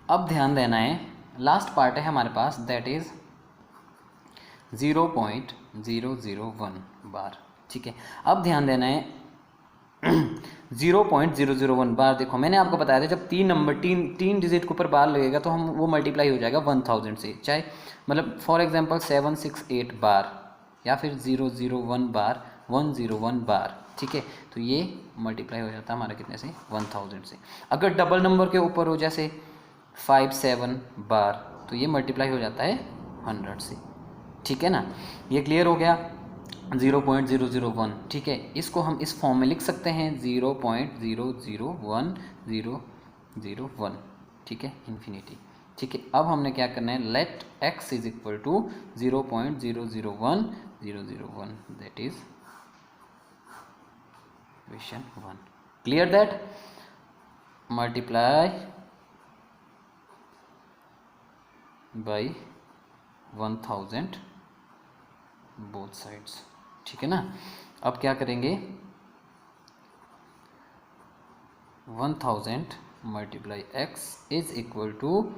अब ध्यान देना है, लास्ट पार्ट है हमारे पास, दैट इज 0.001 बार। ठीक है, अब ध्यान देना है 0.001 बार। देखो मैंने आपको बताया था जब तीन डिजिट के ऊपर बार लगेगा तो हम वो मल्टीप्लाई हो जाएगा 1000 से, चाहे मतलब फॉर एग्जांपल 768 बार या फिर 001 बार, 101 बार। ठीक है, तो ये मल्टीप्लाई हो जाता है हमारा कितने से, 1000 से। अगर डबल नंबर के ऊपर हो जैसे 57 बार तो ये मल्टीप्लाई हो जाता है 100 से। ठीक है ना, ये क्लियर हो गया 0.001। ठीक है, इसको हम इस फॉर्म में लिख सकते हैं 0.001001। ठीक है, इन्फिनिटी। ठीक है, अब हमने क्या करना है, let x is equal to 0.001001, that is question 1। Clear that? Multiply by 1000 both sides. ठीक है ना, अब क्या करेंगे, 1000 multiply x is equal to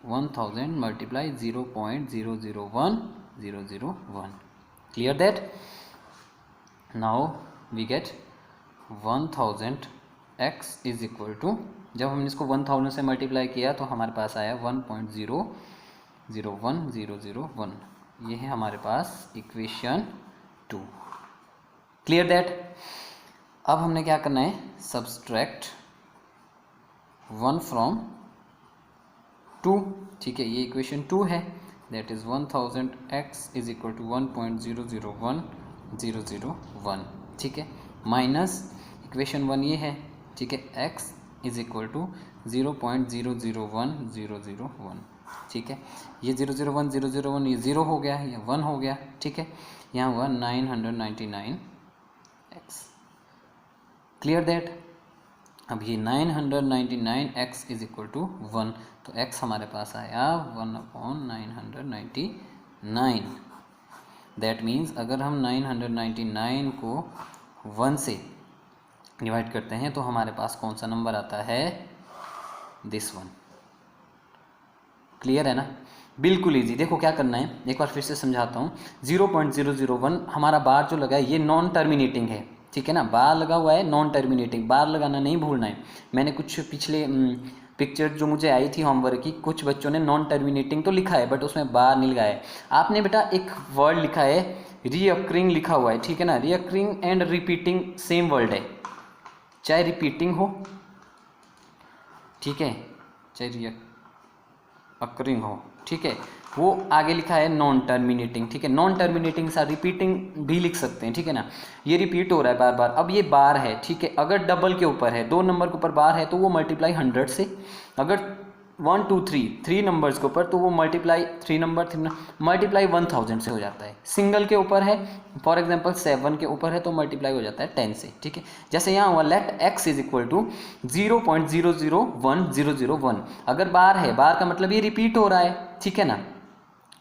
1000 multiply 0.001001। Clear that? Now we get 1000 x is equal to, जब हमने इसको 1000 से मल्टीप्लाई किया तो हमारे पास आया 1.001001। ये है हमारे पास इक्वेशन 2। Clear that? अब हमने क्या करना है, सब्सट्रैक्ट 1 फ्रॉम 2। ठीक है, ये इक्वेशन 2 है, that is 1000 x is equal to 1.001001। ठीक है, माइनस इक्वेशन 1 ये है। ठीक है, x इज इक्वल टू 0.001001। ठीक है, ये 0.01001 ये 0 हो गया, ये 1 हो गया। ठीक है, यहाँ हुआ 999x। Clear that? अब ये 999x इज इक्वल टू 1, तो x हमारे पास आया 1/999। दैट मीन्स अगर हम 999 को 1 से डिवाइड करते हैं तो हमारे पास कौन सा नंबर आता है, दिस वन। क्लियर है ना? बिल्कुल इजी। देखो क्या करना है, एक बार फिर से समझाता हूँ। 0.001 हमारा बार जो लगा है ये नॉन टर्मिनेटिंग है। ठीक है ना, बार लगा हुआ है नॉन टर्मिनेटिंग, बार लगाना नहीं भूलना है। मैंने कुछ पिछले पिक्चर जो मुझे आई थी होमवर्क की, कुछ बच्चों ने नॉन टर्मिनेटिंग तो लिखा है बट उसमें बार नहीं लगाया है। आपने बेटा एक वर्ड लिखा है रीअक्रिंग लिखा हुआ है। ठीक है ना, रीअक्रिंग एंड रिपीटिंग सेम वर्ड है, चाहे रिपीटिंग हो, ठीक है, चाहे रीअक्रिंग हो। ठीक है, वो आगे लिखा है नॉन टर्मिनेटिंग। ठीक है, नॉन टर्मिनेटिंग सा रिपीटिंग भी लिख सकते हैं। ठीक है ना, ये रिपीट हो रहा है बार बार। अब ये बार है, ठीक है, अगर डबल के ऊपर है, 2 नंबर के ऊपर बार है तो वो मल्टीप्लाई 100 से, अगर 1 2 3 नंबर्स के ऊपर तो वो मल्टीप्लाई 3 नंबर मल्टीप्लाई 1000 से हो जाता है। सिंगल के ऊपर है, फॉर एग्जांपल 7 के ऊपर है तो मल्टीप्लाई हो जाता है 10 से। ठीक है, जैसे यहाँ हुआ let x is equal to 0.001001। अगर बार है, बार का मतलब ये रिपीट हो रहा है। ठीक है ना,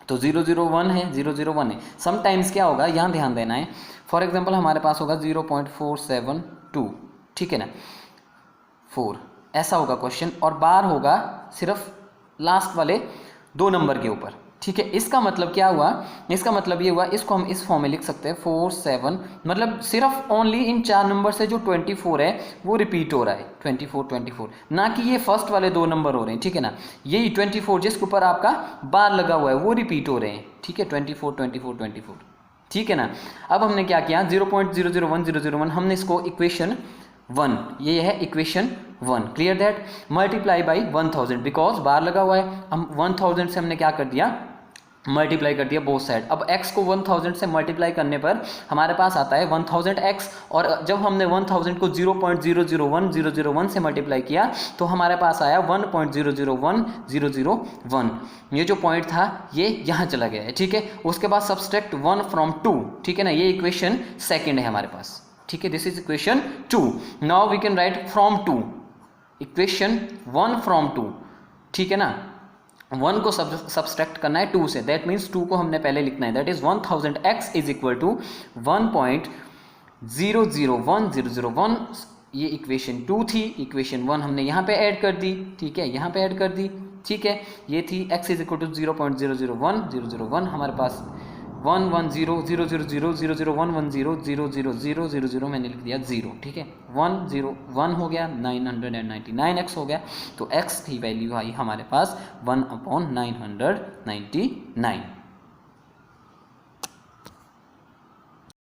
तो 001 है, 001 है। समटाइम्स क्या होगा, यहाँ ध्यान देना है, फॉर एग्जांपल हमारे पास होगा 0.472। ठीक है ना, 4 ऐसा होगा क्वेश्चन, और बार होगा सिर्फ लास्ट वाले 2 नंबर के ऊपर। ठीक है, इसका मतलब क्या हुआ, इसका मतलब ये हुआ, इसको हम इस फॉर्म में लिख सकते हैं 47, मतलब सिर्फ ओनली इन 4 नंबर से जो 24 है वो रिपीट हो रहा है, 24, ना कि ये फर्स्ट वाले 2 नंबर हो रहे हैं। ठीक है ना, यही 24 जिसके ऊपर आपका बार लगा हुआ है वो रिपीट हो रहे हैं। ठीक है, 24। ठीक है ना, अब हमने क्या किया, 0.001001 हमने इसको इक्वेशन 1, ये है equation 1। Clear that? Multiply by 1000, because bar लगा हुआ है, हम 1000 से हमने क्या कर दिया, मल्टीप्लाई कर दिया बोथ साइड। अब x को 1000 से मल्टीप्लाई करने पर हमारे पास आता है 1000x, और जब हमने 1000 को 0.001001 से मल्टीप्लाई किया तो हमारे पास आया 1.001001। ये जो पॉइंट था ये यहाँ चला गया है। ठीक है, उसके बाद सब्सट्रैक्ट 1 फ्रॉम 2। ठीक है ना, ये इक्वेशन सेकेंड है हमारे पास। ठीक है, this is equation 2। Now we can write from 2, equation 1 from 2। ठीक है ना, 1 को सब्सट्रैक्ट करना है 2 से, दैट मीन्स 2 को हमने पहले लिखना है, that is 1000x is equal to 1.001001। ये इक्वेशन 2 थी, इक्वेशन 1 हमने यहाँ पे ऐड कर दी, ठीक है, यहाँ पे ऐड कर दी, ठीक है। ये थी x इज इक्वल टू 0.001, 001 हमारे पास 1 1 0 0 0 0 0 0 1 1 0 0 0 0 0 0 मैंने लिख दिया 0, ठीक है। 1 0 1 हो गया, 999x हो गया, तो x की वैल्यू आई हमारे पास 1/999।